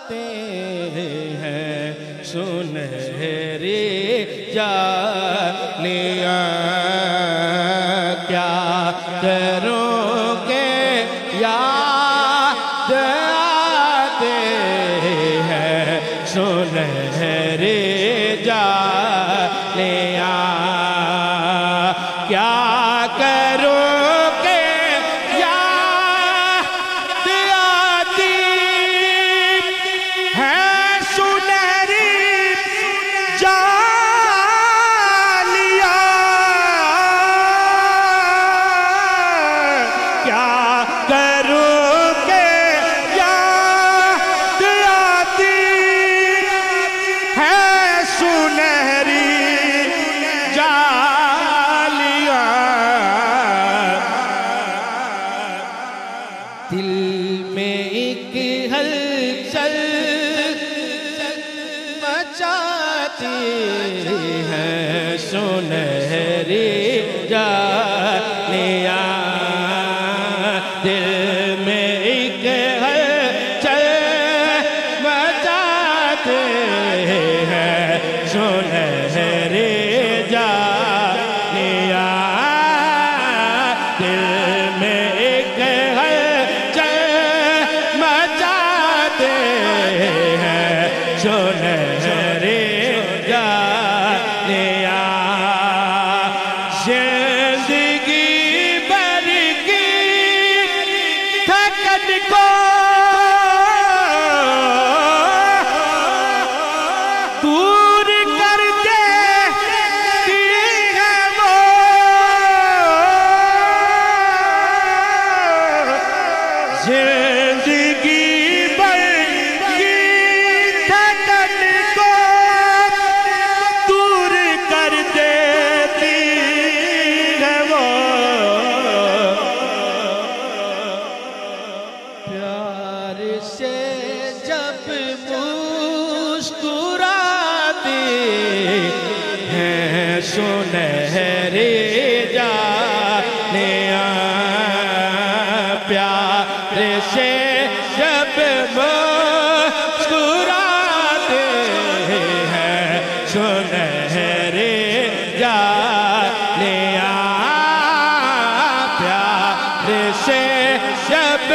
जाते हैं सुनहरी जालियां। क्या करोगे याद आते हैं सुनहरी जालियां। क्या करोगे याद आती है सुनहरी जालियां। क्या करोगे याद आती है सुनहरी जालियां। दिल में एक हलचल मचाती है सुनहरी जालियां। दिल में एक हलचल मचाते हैं सुनहरी जालियां। दिल में एक हलचल मचाते हैं सुनहरी जालियां। जिंदगी भर की थकन को दूर कर देती है वो। जिंदगी भर की थकन को दूर कर देती है वो। प्यार से जब मुस्कुराती हैं सुनहरी जालियां। प्यार से जब मुस्कुराते हैं सुनहरी जालियां। प्यार से जब